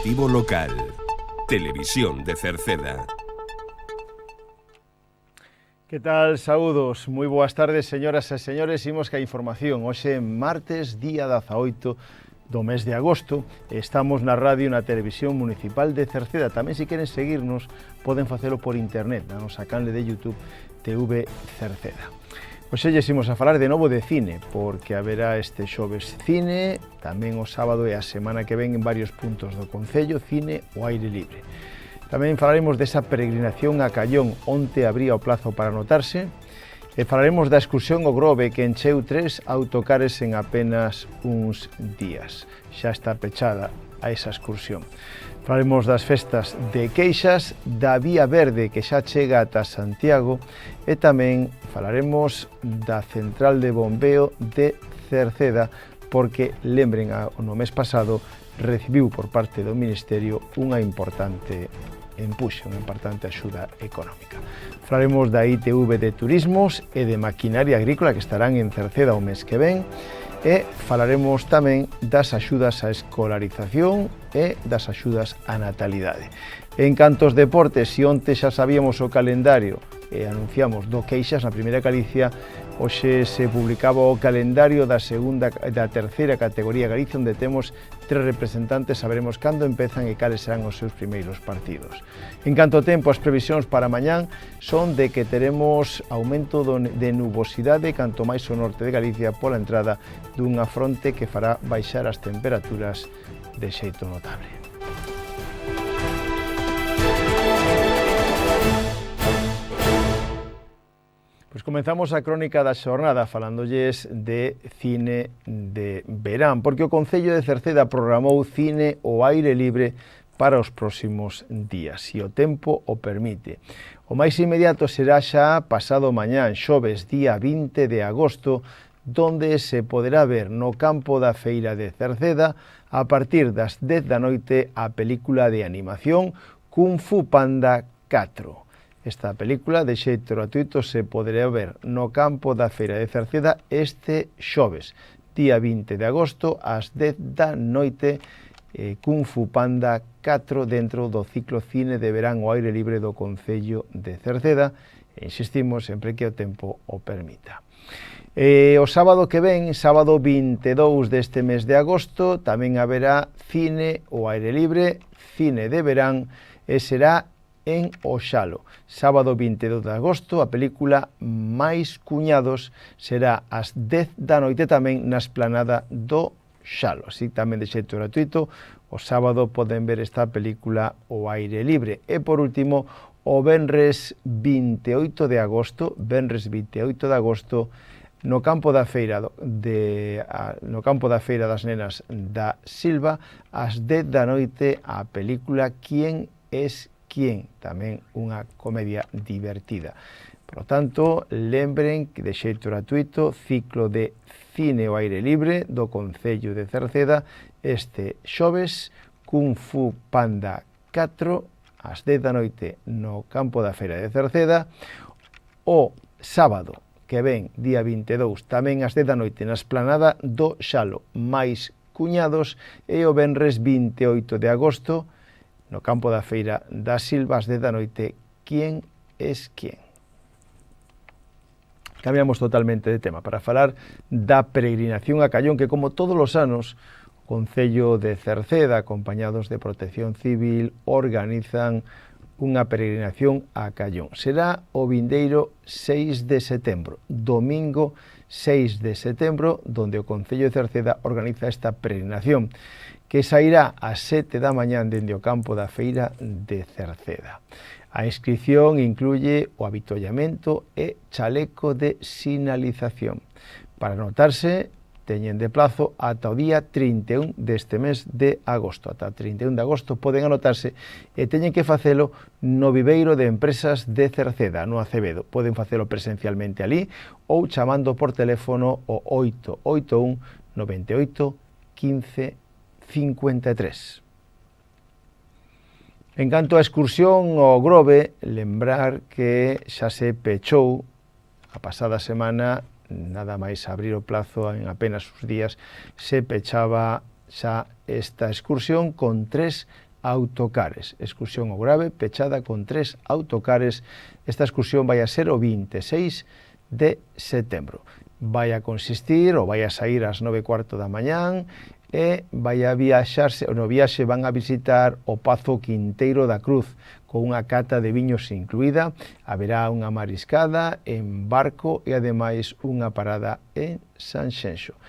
Informativo local. Televisión de Cerceda. Que tal? Saúdos, moi boas tardes, señoras e señores. Imos ca información. Hoxe, martes, día 18 do mes de agosto, estamos na radio e na televisión municipal de Cerceda. Tamén, se queren seguirnos, poden facelo por internet, na nosa canle de YouTube TV Cerceda. Hoxe imos a falar de novo de cine, porque haberá este xoves cine, tamén o sábado e a semana que ven en varios puntos do concello, cine ao aire libre. Tamén falaremos desa peregrinación a Callón, onte abría o plazo para anotarse, e falaremos da excursión ao Grove, que encheu 3 autocares en apenas uns días. Xa está pechada a esa excursión. Falaremos das festas de Queixas, da Vía Verde, que xa chega ata Santiago, e tamén falaremos da central de bombeo de Cerceda, porque, lembren, no mes pasado, recibiu por parte do Ministerio unha importante empuxe, unha importante axuda económica. Falaremos da ITV de Turismos e de Maquinaria Agrícola, que estarán en Cerceda o mes que ven, e falaremos tamén das axudas á escolarización e das axudas á natalidade. En canto aos deportes, se onte xa sabíamos o calendario e anunciamos do Queixas na primeira Galicia, hoxe se publicaba o calendario da terceira categoría Galicia, onde temos 3 representantes, saberemos cando empezan e cales serán os seus primeiros partidos. En canto ao tempo, as previsións para mañán son de que teremos aumento de nubosidade canto máis ao norte de Galicia pola entrada dunha fronte que fará baixar as temperaturas de xeito notable. Pois comenzamos a crónica da xornada falándolles de cine de verán, porque o Concello de Cerceda programou cine ao aire libre para os próximos días, se o tempo o permite. O máis inmediato será xa pasado mañán, xoves, día 20 de agosto, donde se poderá ver no campo da Feira de Cerceda, a partir das 10 da noite, a película de animación Kung Fu Panda 4. Esta película de xeito gratuito se poderá ver no campo da Feira de Cerceda este xoves, día 20 de agosto, ás 10 da noite, Kung Fu Panda 4 dentro do ciclo Cine de Verán ao aire libre do Concello de Cerceda, e insistimos sempre que o tempo o permita. O sábado que ven, sábado 22 deste mes de agosto, tamén haberá cine ao aire libre, cine de verán, e será en Oxalo. Sábado 22 de agosto, a película Máis Cuñados será ás 10 da noite tamén na esplanada do Xalo. Así tamén de xeito gratuito, o sábado poden ver esta película ao aire libre. E por último, o venres 28 de agosto, no campo da feira das nenas da Silva, ás 10 da noite, a película Quién es Quién, tamén unha comedia divertida. Por lo tanto, lembren que de xeito gratuito, ciclo de cine ao aire libre do Concello de Cerceda, este xoves, Kung Fu Panda 4, ás 10 da noite no campo da Feira de Cerceda, o sábado que ven, día 22, tamén ás 10 da noite na esplanada do Xalo, Máis Cuñados, e o venres 28 de agosto, no campo da Feira da Silva, ás 10 da noite, Quién es Quién. Cambiamos totalmente de tema para falar da peregrinación a Callón, que como todos os anos, o Concello de Cerceda, acompañados de Protección Civil, organizan unha peregrinación a Callón. Será o vindeiro 6 de setembro, domingo 6 de setembro, donde o Concello de Cerceda organiza esta peregrinación, que sairá ás 7 da mañán dende o campo da Feira de Cerceda. A inscripción incluye o avitollamento e chaleco de sinalización. Para anotarse, teñen de plazo ata o día 31 deste mes de agosto. Ata 31 de agosto poden anotarse e teñen que facelo no Viveiro de Empresas de Cerceda, no Acevedo. Poden facelo presencialmente ali ou chamando por teléfono o 881 98 15 53. En canto á excursión ao Grove, lembrar que xa se pechou a pasada semana, nada máis abrir o plazo en apenas uns días, se pechaba xa esta excursión con 3 autocares. Excursión ao Grave pechada con 3 autocares. Esta excursión vai a ser o 26 de setembro. Vai a consistir, ou vai a sair ás 9:15 da mañán, e vai a viaxarse, no viaxe van a visitar o Pazo Quinteiro da Cruz, con unha cata de viños incluída. Haberá unha mariscada en barco e ademais unha parada en Sanxenxo.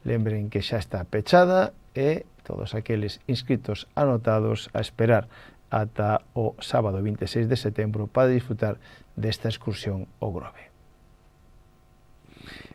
Lembren que xa está pechada e todos aqueles inscritos anotados a esperar ata o sábado 26 de setembro para disfrutar desta excursión ao Grove.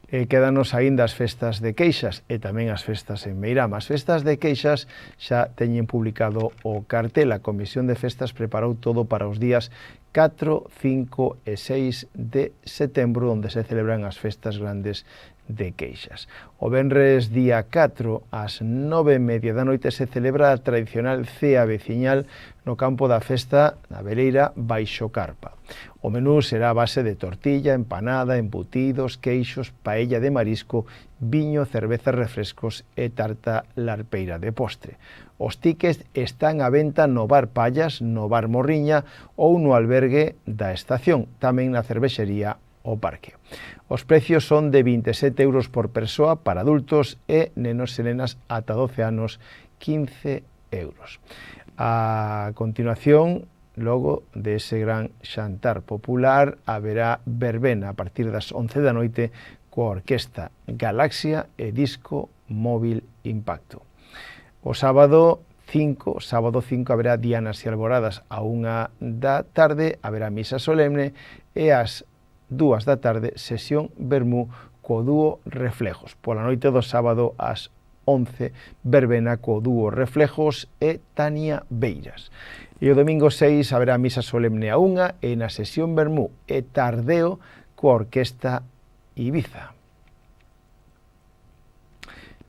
Quédanos aínda as festas de Queixas e tamén as festas en Meirama. As festas de Queixas xa teñen publicado o cartel. A Comisión de Festas preparou todo para os días 4, 5 e 6 de setembro, onde se celebran as festas grandes de Queixas. O venres día 4 ás 9:30 da noite se celebra a tradicional cea veciñal no campo da festa na Veleira baixo carpa. O menú será a base de tortilla, empanada, embutidos, queixos, paella de marisco, viño, cerveza, refrescos e tarta larpeira de postre. Os tickets están á venta no Bar Pallas, no Bar Morriña ou no albergue da estación, tamén na cervexería O Parque. Os precios son de 27 euros por persoa para adultos e nenos e nenas ata 12 anos 15 euros. A continuación, logo dese gran xantar popular, haberá verbena a partir das 11 da noite coa orquesta Galaxia e disco Móvil Impacto. O sábado 5 haberá dianas e alboradas a 1 da tarde, haberá misa solemne e ás 2 da tarde sesión vermú co dúo Reflejos. Pola noite do sábado ás 11 verbena co dúo Reflejos e Tania Beiras. E o domingo 6 haberá misa solemne a 1 e na sesión vermú e tardeo coa orquesta Ibiza.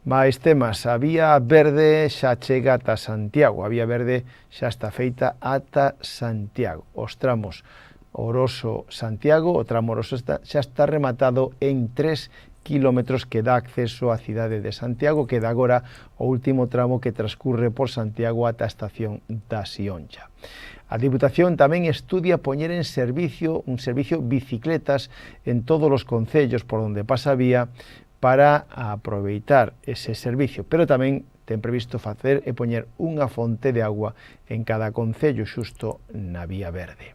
Mais temas, a Vía Verde xa chega ata Santiago. A Vía Verde xa está feita ata Santiago. Os tramos Oroso-Santiago, o tramo Oroso xa está rematado en 3 kilómetros que dá acceso á cidade de Santiago. Queda agora o último tramo que transcurre por Santiago ata a estación da Sioncha. A Diputación tamén estudia poñer en servicio un servicio bicicletas en todos os concellos por onde pasa a vía para aproveitar ese servicio, pero tamén ten previsto facer e poñer unha fonte de agua en cada concello xusto na Vía Verde.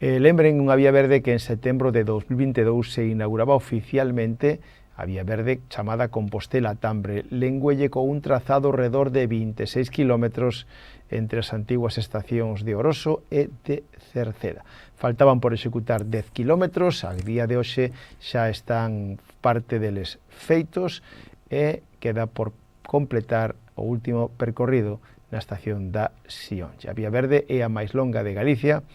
Lembren unha Vía Verde que en setembro de 2022 se inauguraba oficialmente a Vía Verde chamada Compostela-Tambre, Lengüelle, con un trazado redor de 26 kilómetros entre as antiguas estacións de Oroso e de Cerceda. Faltaban por executar 10 kilómetros, a día de hoxe xa están parte deles feitos e queda por completar o último percorrido na estación da Sioncha. A Vía Verde é a máis longa de Galicia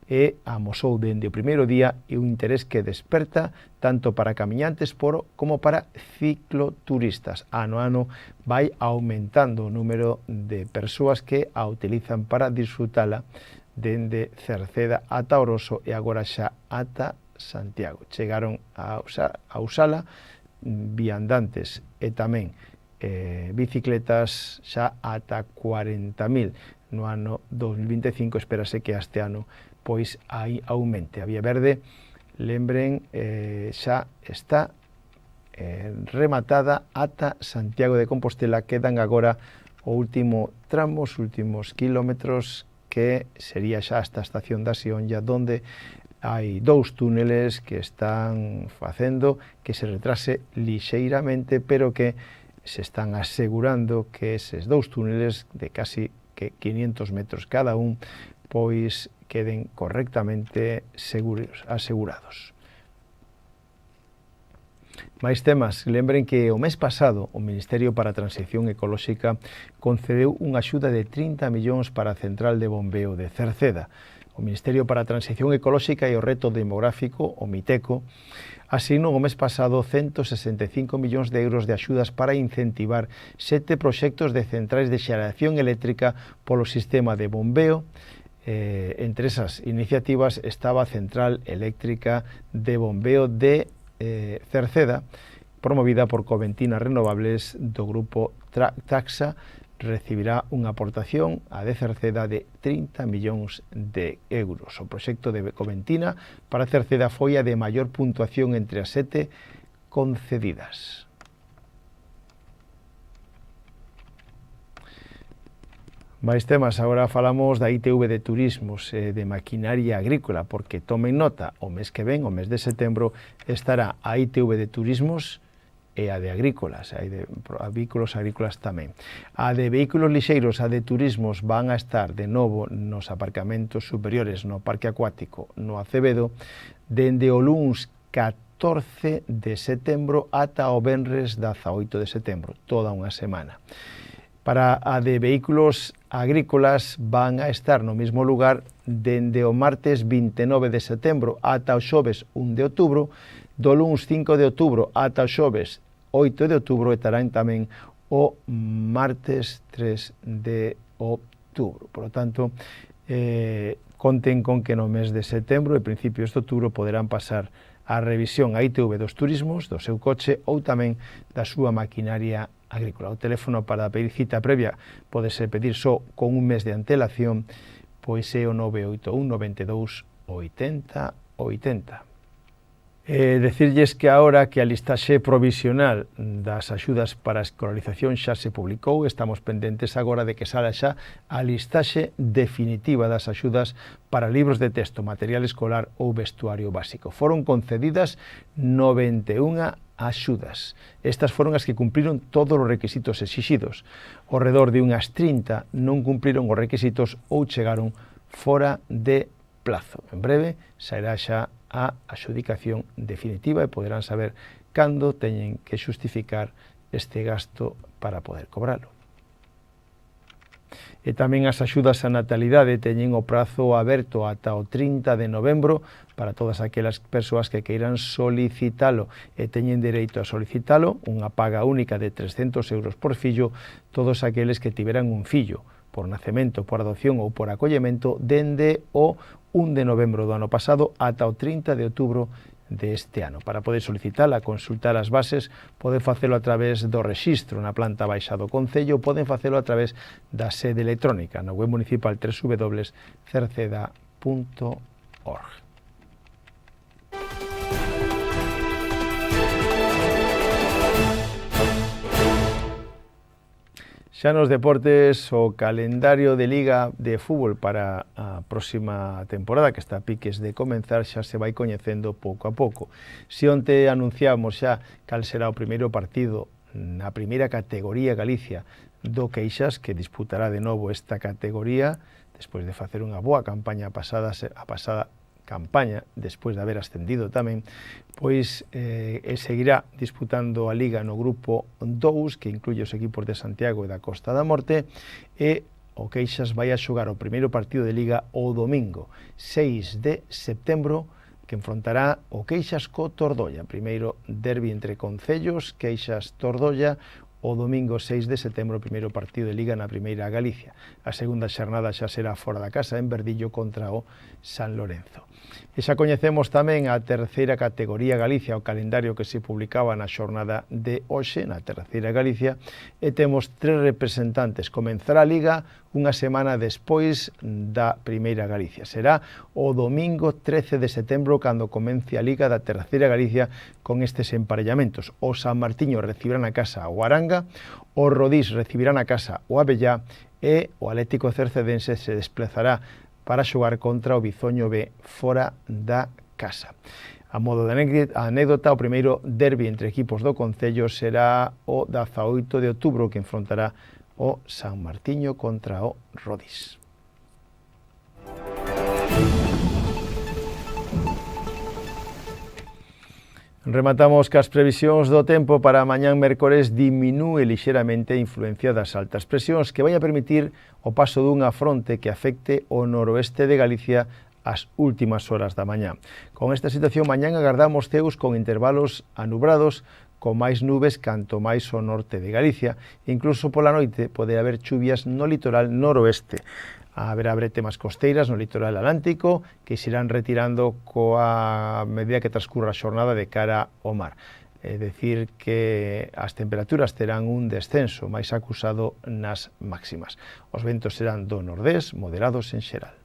e amosou dende o primeiro día e un interés que desperta tanto para camiñantes como para cicloturistas. Ano a ano vai aumentando o número de persoas que a utilizan para disfrutala dende Cerceda ata Oroso e agora xa ata Santiago. Chegaron a usala viandantes e tamén bicicletas xa ata 40.000 no ano 2025. Espérase que este ano pois aí aumente. A Vía Verde, lembren, xa está rematada ata Santiago de Compostela. Quedan agora o último tramo, os últimos kilómetros, que sería xa hasta a estación da Sionlla, donde hai 2 túneles que están facendo que se retrase lixeiramente, pero que se están asegurando que eses 2 túneles de casi 500 metros cada un pois queden correctamente asegurados. Máis temas, lembren que o mes pasado o Ministerio para a Transición Ecolóxica concedeu unha axuda de 30 millóns para a central de bombeo de Cerceda. O Ministerio para a Transición Ecolóxica e o Reto Demográfico, o MITECO, asignou o mes pasado 165 millóns de euros de axudas para incentivar 7 proxectos de centrais de xeración eléctrica polo sistema de bombeo. Entre esas iniciativas estaba a Central Eléctrica de Bombeo de Cerceda, promovida por Coventina Renovables do grupo Taxa, recibirá unha aportación a de Cerceda de 30 millóns de euros. O proxecto de Coventina para Cerceda foi a de maior puntuación entre as 7 concedidas. Mais temas, agora falamos da ITV de Turismos e de Maquinaria Agrícola, porque tomen nota, o mes que ven, o mes de setembro, estará a ITV de Turismos e a de agrícolas, a de vehículos agrícolas tamén. A de vehículos lixeiros, a de turismos, van a estar de novo nos aparcamentos superiores, no Parque Acuático, no Acevedo, dende o luns 14 de setembro ata o venres 18 de setembro, toda unha semana. Para a de vehículos agrícolas van a estar no mesmo lugar dende o martes 29 de setembro ata o xoves 1 de outubro, do luns 5 de outubro ata o xoves 8 de outubro, estarán tamén o martes 3 de outubro. Por lo tanto, conten con que no mes de setembro e principios de outubro poderán pasar a revisión a ITV dos turismos, do seu coche ou tamén da súa maquinaria agrícola. O teléfono para pedir cita previa podese pedir só con un mes de antelación, pois é o 981 92 80 80. Decirlles que agora que a listaxe provisional das axudas para a escolarización xa se publicou, estamos pendentes agora de que sala xa a listaxe definitiva das axudas para libros de texto, material escolar ou vestuario básico. Foron concedidas 91 axudas. Estas foron as que cumpriron todos os requisitos exixidos. Ao redor de unhas 30 non cumpriron os requisitos ou chegaron fora de plazo. En breve sairá xa a adxudicación definitiva e poderán saber cando teñen que xustificar este gasto para poder cobralo. E tamén as axudas a natalidade teñen o prazo aberto ata o 30 de novembro para todas aquelas persoas que queiran solicitalo e teñen dereito a solicitalo, unha paga única de 300 euros por fillo, todos aqueles que tiveran un fillo por nacemento, por adopción ou por acollemento dende o 1 de novembro do ano pasado ata o 30 de outubro deste ano. Para poder solicitala, consultar as bases, poden facelo a través do rexistro na planta baixa do Concello, poden facelo a través da sede electrónica na web municipal www.cerceda.org. Xa nos deportes, o calendario de Liga de Fútbol para a próxima temporada, que está a piques de comenzar, xa se vai coñecendo pouco a pouco. Se onte anunciamos xa cal será o primeiro partido na primeira categoría Galicia do Queixas, que disputará de novo esta categoría, despois de facer unha boa campaña a pasada campaña, despois de haber ascendido tamén, pois seguirá disputando a Liga no grupo 2, que incluye os equipos de Santiago e da Costa da Morte, e o Queixas vai a xogar o primeiro partido de Liga o domingo 6 de setembro, que enfrontará o Queixas co Tordolla, primeiro derbi entre concellos, Queixas-Tordolla, o domingo 6 de setembro, o primeiro partido de Liga na Primeira Galicia. A segunda xornada xa será fora da casa, en Verdillo contra o San Lorenzo. E xa coñecemos tamén a terceira categoría Galicia, o calendario que se publicaba na xornada de hoxe, na terceira Galicia, e temos 3 representantes. Comenzará a Liga unha semana despois da Primeira Galicia. Será o domingo 13 de setembro cando comence a Liga da terceira Galicia con estes emparellamentos. O San Martiño recibirá na casa o Aranga, o Rodís recibirá na casa o Abellá e o Atlético Cercedense se desplazará para xogar contra o Bizoño B fora da casa. A modo de anécdota, o primeiro derbi entre equipos do Concello será o 18 de outubro, que enfrontará o San Martiño contra o Rodís. Rematamos cas previsións do tempo para mañán mércores. Diminúe lixeramente a influencia das altas presións que vai a permitir o paso dunha fronte que afecte o noroeste de Galicia ás últimas horas da mañá. Con esta situación, mañán agardamos ceus con intervalos anubrados, con máis nubes canto máis ao norte de Galicia. Incluso pola noite pode haber chuvias no litoral noroeste. Haberá bretemas costeiras no litoral atlántico que se irán retirando coa medida que transcurra a xornada de cara ao mar. decir que as temperaturas terán un descenso máis acusado nas máximas. Os ventos serán do nordés, moderados en xeral.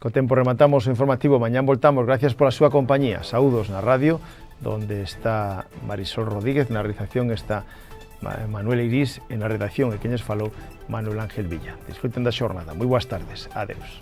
Co tempo rematamos o informativo, mañán voltamos, gracias pola súa compañía. Saúdos na radio, donde está Marisol Rodríguez, na realización está Manuel Iris, en a redacción e queñes falou Manuel Ángel Villa. Disfruten da xornada, moi boas tardes, adeus.